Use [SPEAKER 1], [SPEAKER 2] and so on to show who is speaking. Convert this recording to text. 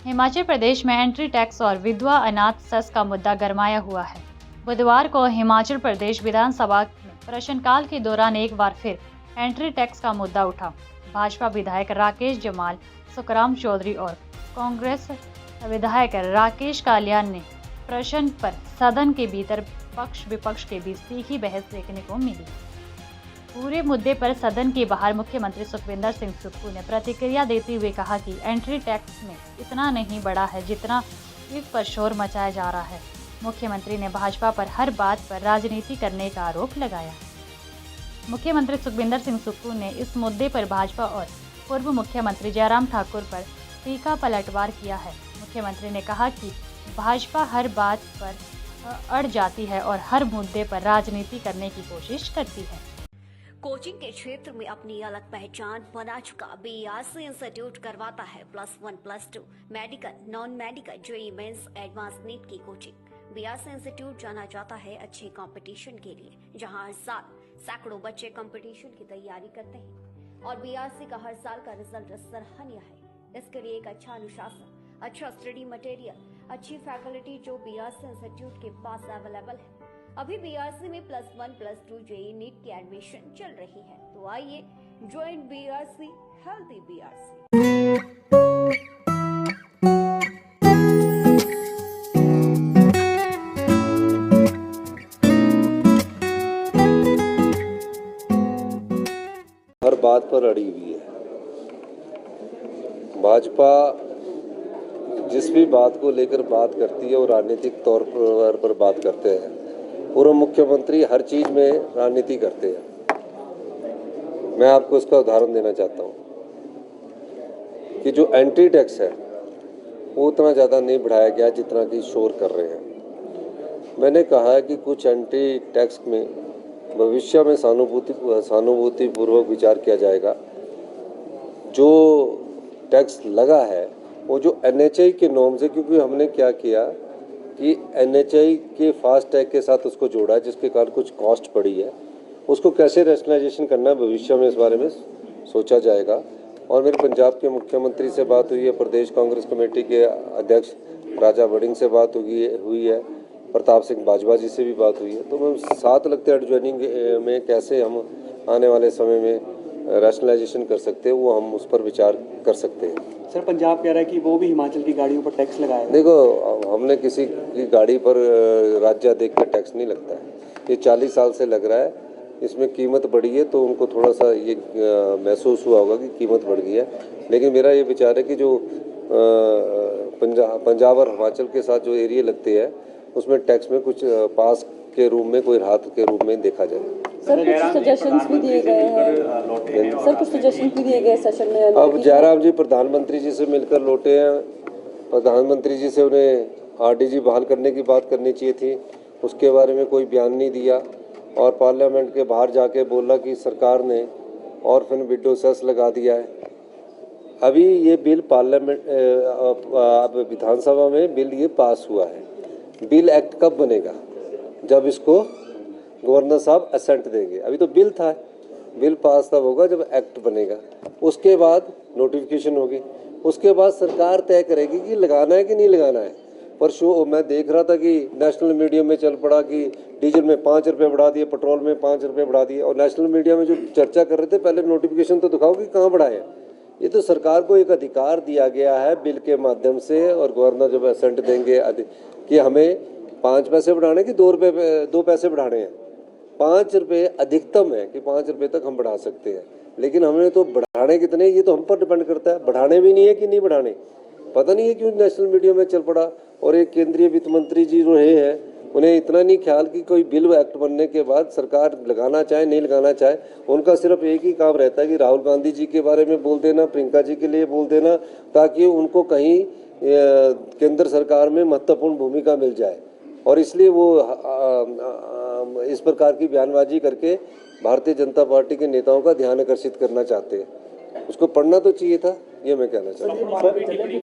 [SPEAKER 1] हिमाचल प्रदेश में entry tax और विधवा अनाथ सेस का मुद्दा गरमाया हुआ है। बुधवार को हिमाचल प्रदेश विधानसभा में प्रश्नकाल के दौरान एक बार फिर एंट्री टैक्स का मुद्दा उठा। भाजपा विधायक राकेश जमाल, सुखराम चौधरी और कांग्रेस विधायक राकेश कालियान ने प्रश्न पर सदन के भीतर पक्ष विपक्ष के बीच तीखी बहस देखने को मिली। पूरे मुद्दे पर सदन के बाहर मुख्यमंत्री सुखविंदर सिंह सुक्खू ने प्रतिक्रिया देते हुए कहा कि एंट्री टैक्स में इतना नहीं बढ़ा है जितना इस पर शोर मचाया जा रहा है। मुख्यमंत्री ने भाजपा पर हर बात पर राजनीति करने का आरोप लगाया। मुख्यमंत्री सुखविंदर सिंह सुक्खू ने इस मुद्दे पर भाजपा और पूर्व मुख्यमंत्री जयराम ठाकुर पर तीखा पलटवार किया है। मुख्यमंत्री ने कहा कि भाजपा हर बात पर अड़ जाती है और हर मुद्दे पर राजनीति करने की कोशिश करती है।
[SPEAKER 2] कोचिंग के क्षेत्र में अपनी अलग पहचान बना चुका बीआरसी इंस्टीट्यूट करवाता है +1 +2 medical, non medical, JEE mains, advance NEET की कोचिंग। बीआरसी इंस्टीट्यूट जाना जाता है अच्छे कंपटीशन के लिए, जहां हर साल सैकड़ों बच्चे कंपटीशन की तैयारी करते हैं और बीआरसी का हर साल का रिजल्ट सराहनीय है। इसके लिए एक अच्छा अनुशासन, अच्छा स्टडी मटेरियल, अच्छी फैकल्टी जो बीआरसी इंस्टीट्यूट के पास अवेलेबल है। अभी बीआरसी में +1 +2 जेईई नीट की एडमिशन चल रही है, तो आइए ज्वाइन बीआरसी, हेल्दी बीआरसी।
[SPEAKER 3] हर बात पर अड़ी हुई है। भाजपा जिस भी बात को लेकर बात करती है वो राजनीतिक तौर पर बात करते हैं। पूर्व मुख्यमंत्री हर चीज में राजनीति करते हैं। मैं आपको इसका उदाहरण देना चाहता हूँ कि जो एंट्री टैक्स है वो उतना ज़्यादा नहीं बढ़ाया गया जितना कि शोर कर रहे हैं। मैंने कहा है कि कुछ एंट्री टैक्स में भविष्य में सहानुभूतिपूर्वक विचार किया जाएगा। जो टैक्स लगा है वो जो एनएचआई के नॉर्म्स है, क्योंकि हमने क्या किया कि एनएचआई के फास्ट टैग के साथ उसको जोड़ा है, जिसके कारण कुछ कॉस्ट पड़ी है। उसको कैसे रैशनलाइजेशन करना है भविष्य में इस बारे में सोचा जाएगा। और मेरे पंजाब के मुख्यमंत्री से बात हुई है, प्रदेश कांग्रेस कमेटी के अध्यक्ष राजा वड़िंग से बात हुई है, प्रताप सिंह बाजवा जी से भी बात हुई है। तो मैं 7 लगते एडजॉइनिंग में कैसे हम आने वाले समय में रैशनलाइजेशन कर सकते हैं, वो हम उस पर विचार कर सकते हैं।
[SPEAKER 4] सर, पंजाब कह रहा है कि वो भी हिमाचल की गाड़ियों पर टैक्स लगाया।
[SPEAKER 3] देखो, हमने किसी की गाड़ी पर राज्य देख कर टैक्स नहीं लगता है। ये 40 साल से लग रहा है। इसमें कीमत बढ़ी है तो उनको थोड़ा सा ये महसूस हुआ होगा कि कीमत बढ़ गई है। लेकिन मेरा ये विचार है कि जो पंजाब और हिमाचल के साथ जो एरिया लगते हैं उसमें टैक्स में कुछ पास के रूप में, कोई राहत के रूप में देखा जाए।
[SPEAKER 5] सर, कुछ सजेशंस भी दिए गए हैं। सर, कुछ सजेशंस भी दिए गए सेशन में।
[SPEAKER 3] अब जयराम जी प्रधानमंत्री जी से मिलकर लौटे हैं। प्रधानमंत्री जी से उन्हें आरडीजी बहाल करने की बात करनी चाहिए थी, उसके बारे में कोई बयान नहीं दिया। और पार्लियामेंट के बाहर जाके बोला कि सरकार ने ऑर्फन विडो सेस लगा दिया है। अभी ये बिल पार्लियामेंट विधानसभा में बिल ये पास हुआ है। बिल एक्ट कब बनेगा? जब इसको गवर्नर साहब असेंट देंगे। अभी तो बिल था, बिल पास तब होगा जब एक्ट बनेगा। उसके बाद नोटिफिकेशन होगी, उसके बाद सरकार तय करेगी कि लगाना है कि नहीं लगाना है। परसों मैं देख रहा था कि नेशनल मीडिया में चल पड़ा कि डीजल में 5 रुपये बढ़ा दिए, पेट्रोल में 5 रुपये बढ़ा दिए। और नेशनल मीडिया में जो चर्चा कर रहे थे, पहले नोटिफिकेशन तो दिखाओ कि कहाँ बढ़ाए हैं। ये तो सरकार को एक अधिकार दिया गया है बिल के माध्यम से, और गवर्नर जब असेंट देंगे कि हमें 5 पैसे बढ़ाने कि 2 पैसे बढ़ाने हैं। 5 रुपये अधिकतम है कि 5 रुपये तक हम बढ़ा सकते हैं। लेकिन हमें तो बढ़ाने कितने, ये तो हम पर डिपेंड करता है। बढ़ाने भी नहीं है कि नहीं बढ़ाने, पता नहीं है क्यों नेशनल मीडिया में चल पड़ा। और एक केंद्रीय वित्त मंत्री जी जो हैं उन्हें इतना नहीं ख्याल कि कोई बिल एक्ट बनने के बाद सरकार लगाना चाहे नहीं लगाना चाहे। उनका सिर्फ एक ही काम रहता है कि राहुल गांधी जी के बारे में बोल देना, प्रियंका जी के लिए बोल देना, ताकि उनको कहीं केंद्र सरकार में महत्वपूर्ण भूमिका मिल जाए। और इसलिए वो इस प्रकार की बयानबाजी करके भारतीय जनता पार्टी के नेताओं का ध्यान आकर्षित करना चाहते हैं। उसको पढ़ना तो चाहिए था, ये मैं कहना चाहता हूँ।